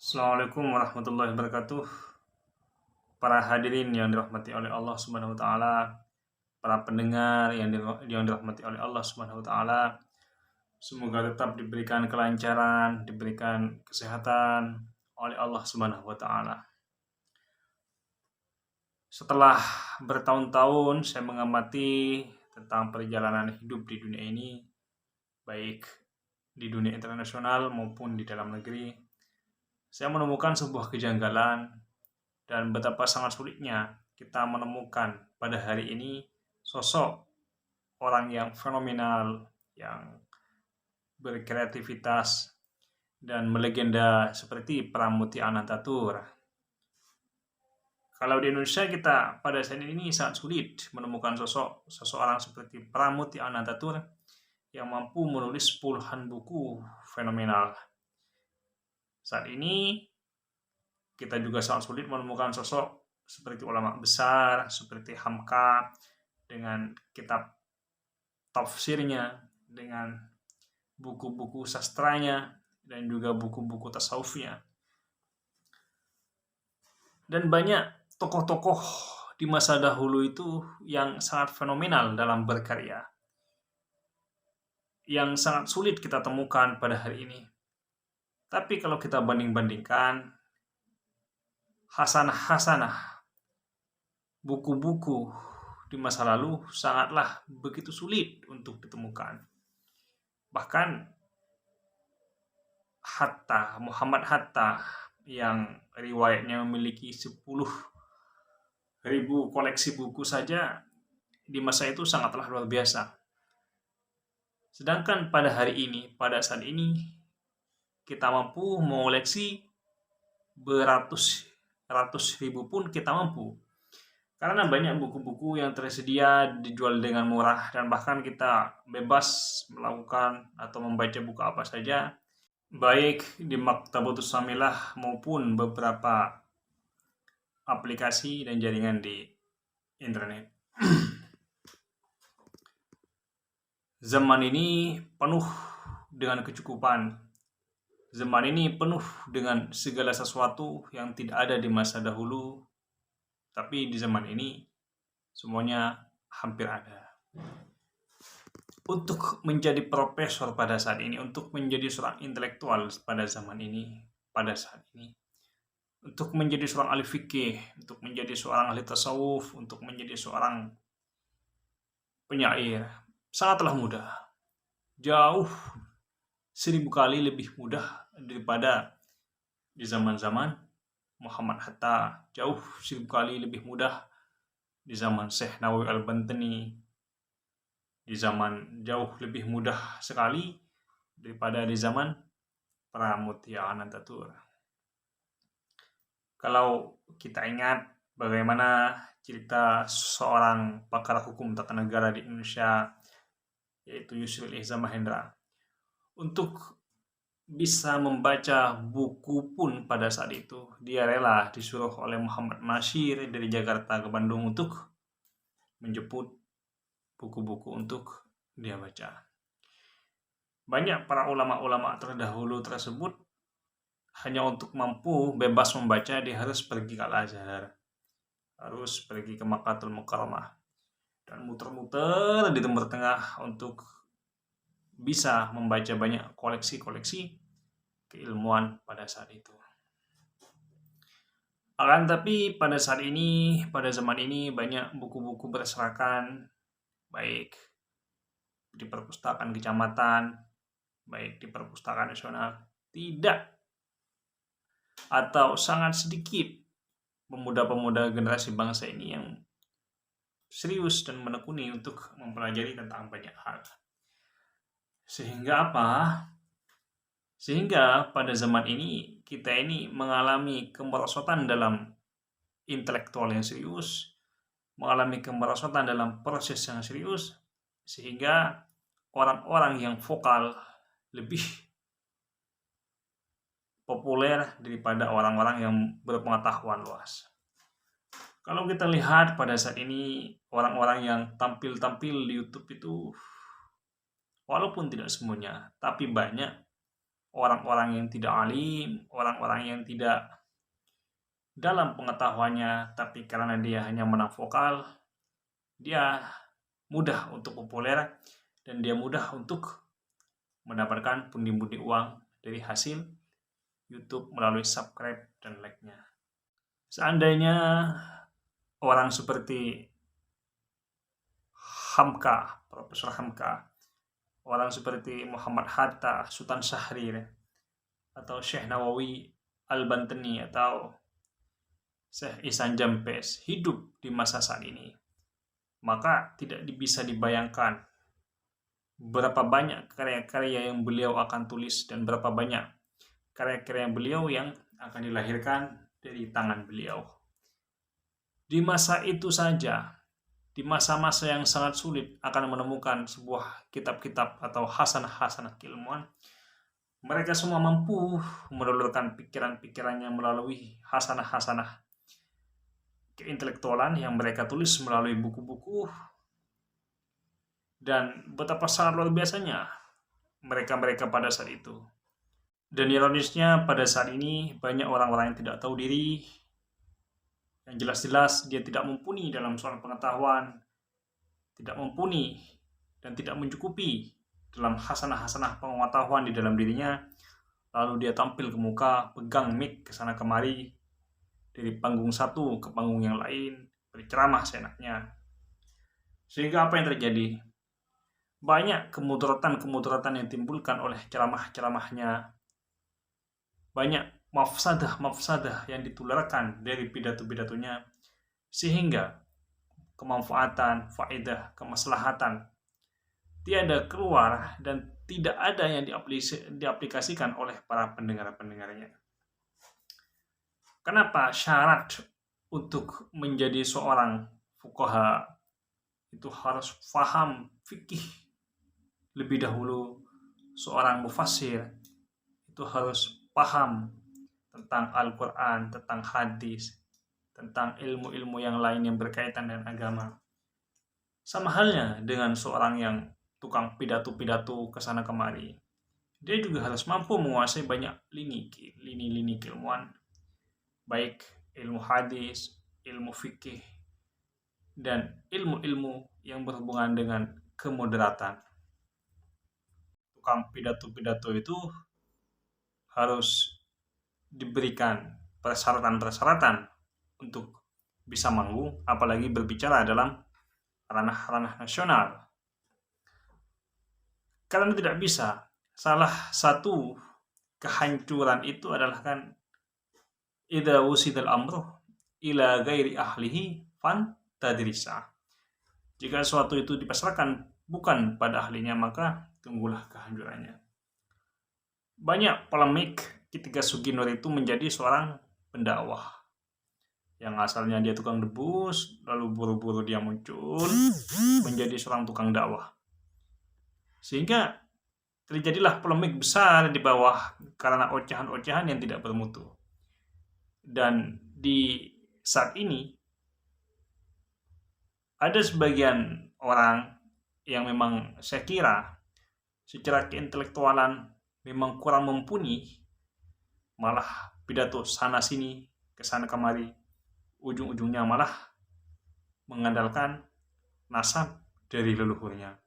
Assalamualaikum warahmatullahi wabarakatuh. Para hadirin yang dirahmati oleh Allah Subhanahu wa taala, para pendengar yang dirahmati oleh Allah Subhanahu wa taala, semoga tetap diberikan kelancaran, diberikan kesehatan oleh Allah Subhanahu wa taala. Setelah bertahun-tahun saya mengamati tentang perjalanan hidup di dunia ini, baik di dunia internasional maupun di dalam negeri, saya menemukan sebuah kejanggalan dan betapa sangat sulitnya kita menemukan pada hari ini sosok orang yang fenomenal, yang berkreativitas dan melegenda seperti Pramuti Anantatur. Kalau di Indonesia kita pada saat ini sangat sulit menemukan seseorang seperti Pramuti Anantatur yang mampu menulis puluhan buku fenomenal. Saat ini kita juga sangat sulit menemukan sosok seperti ulama besar, seperti Hamka, dengan kitab tafsirnya, dengan buku-buku sastranya, dan juga buku-buku tasawufnya. Dan banyak tokoh-tokoh di masa dahulu itu yang sangat fenomenal dalam berkarya, yang sangat sulit kita temukan pada hari ini. Tapi kalau kita banding-bandingkan, hasanah-hasanah buku-buku di masa lalu sangatlah begitu sulit untuk ditemukan. Bahkan Muhammad Hatta yang riwayatnya memiliki 10.000 koleksi buku saja di masa itu sangatlah luar biasa. Sedangkan pada saat ini kita mampu mengoleksi beratus ribu pun kita mampu. Karena banyak buku-buku yang tersedia dijual dengan murah dan bahkan kita bebas melakukan atau membaca buku apa saja, baik di Maktabatus Samilah maupun beberapa aplikasi dan jaringan di internet. Zaman ini penuh dengan kecukupan. Zaman ini penuh dengan segala sesuatu yang tidak ada di masa dahulu. Tapi di zaman ini semuanya hampir ada. Untuk menjadi profesor pada saat ini, untuk menjadi seorang intelektual pada zaman ini, pada saat ini, untuk menjadi seorang ahli fikih, untuk menjadi seorang ahli tasawuf, untuk menjadi seorang penyair, sangatlah mudah. Jauh 1000 kali lebih mudah daripada di zaman-zaman Muhammad Hatta, jauh 1000 kali lebih mudah di zaman Syekh Nawawi Al-Bantani, di zaman jauh lebih mudah sekali daripada di zaman Pramuti Anantatur. Kalau kita ingat bagaimana cerita seorang pakar hukum tata negara di Indonesia, yaitu Yusril Ihza Mahendra, untuk bisa membaca buku pun pada saat itu dia rela disuruh oleh Muhammad Nasyir dari Jakarta ke Bandung untuk menjemput buku-buku untuk dia baca. Banyak para ulama-ulama terdahulu tersebut hanya untuk mampu bebas membaca dia harus pergi ke Al-Azhar, harus pergi ke Makkatul Mukarramah dan muter-muter di Timur Tengah untuk bisa membaca banyak koleksi-koleksi keilmuan pada saat itu. Akan tapi pada saat ini, pada zaman ini banyak buku-buku berserakan, baik di perpustakaan kecamatan, baik di perpustakaan nasional, tidak atau sangat sedikit pemuda-pemuda generasi bangsa ini yang serius dan menekuni untuk mempelajari tentang banyak hal. Sehingga apa? Sehingga pada zaman ini kita ini mengalami kemerosotan dalam intelektual yang serius, mengalami kemerosotan dalam proses yang serius, sehingga orang-orang yang vokal lebih populer daripada orang-orang yang berpengetahuan luas. Kalau kita lihat pada saat ini orang-orang yang tampil di YouTube itu, walaupun tidak semuanya, tapi banyak orang-orang yang tidak alim, orang-orang yang tidak dalam pengetahuannya, tapi karena dia hanya menang vokal, dia mudah untuk populer dan dia mudah untuk mendapatkan pundi-pundi uang dari hasil YouTube melalui subscribe dan like-nya. Seandainya orang seperti Hamka, Profesor Hamka, orang seperti Muhammad Hatta, Sultan Syahrir, atau Syekh Nawawi Al-Bantani, atau Syekh Ihsan Jampes hidup di masa saat ini, maka tidak bisa dibayangkan berapa banyak karya-karya yang beliau akan tulis dan berapa banyak karya-karya beliau yang akan dilahirkan dari tangan beliau. Di masa itu saja, di masa-masa yang sangat sulit akan menemukan sebuah kitab-kitab atau hasanah-hasanah keilmuan, mereka semua mampu menelurkan pikiran-pikirannya melalui hasanah-hasanah keintelektualan yang mereka tulis melalui buku-buku, dan betapa sangat luar biasanya mereka-mereka pada saat itu. Dan ironisnya pada saat ini banyak orang-orang yang tidak tahu diri, yang jelas-jelas dia tidak mumpuni dalam soal pengetahuan, tidak mumpuni dan tidak mencukupi dalam hasanah-hasanah pengetahuan di dalam dirinya, lalu dia tampil ke muka, pegang mic kesana kemari, dari panggung satu ke panggung yang lain, berceramah seenaknya. Sehingga apa yang terjadi? Banyak kemudaratan-kemudaratan yang timbulkan oleh ceramah-ceramahnya. Banyak mafsadah-mafsadah yang ditularkan dari pidato-pidatonya, sehingga kemanfaatan, faedah, kemaslahatan tiada keluar dan tidak ada yang diaplikasikan oleh para pendengar-pendengarnya. Kenapa syarat untuk menjadi seorang fuqaha itu harus paham fikih lebih dahulu? Seorang mufassir itu harus paham tentang Al-Quran, tentang hadis, tentang ilmu-ilmu yang lain yang berkaitan dengan agama. Sama halnya dengan seorang yang tukang pidato-pidato kesana kemari, dia juga harus mampu menguasai banyak lini keilmuan, baik ilmu hadis, ilmu fikih, dan ilmu-ilmu yang berhubungan dengan kemoderatan. Tukang pidato-pidato itu harus diberikan persyaratan-persyaratan untuk bisa manggung, apalagi berbicara dalam ranah-ranah nasional. Karena tidak bisa, salah satu kehancuran itu adalah kan idza wusidal amru ila ghairi ahlihi fantadrisa. Jika sesuatu itu dipasrahkan bukan pada ahlinya, maka tunggulah kehancurannya. Banyak polemik ketika Sugi Nur itu menjadi seorang pendakwah yang asalnya dia tukang debus, lalu buru-buru dia muncul menjadi seorang tukang dakwah, sehingga terjadilah polemik besar di bawah karena ocehan-ocehan yang tidak bermutu. Dan di saat ini ada sebagian orang yang memang saya kira secara keintelektualan memang kurang mumpuni, malah pidato sana sini kesana kemari, ujung-ujungnya malah mengandalkan nasab dari leluhurnya.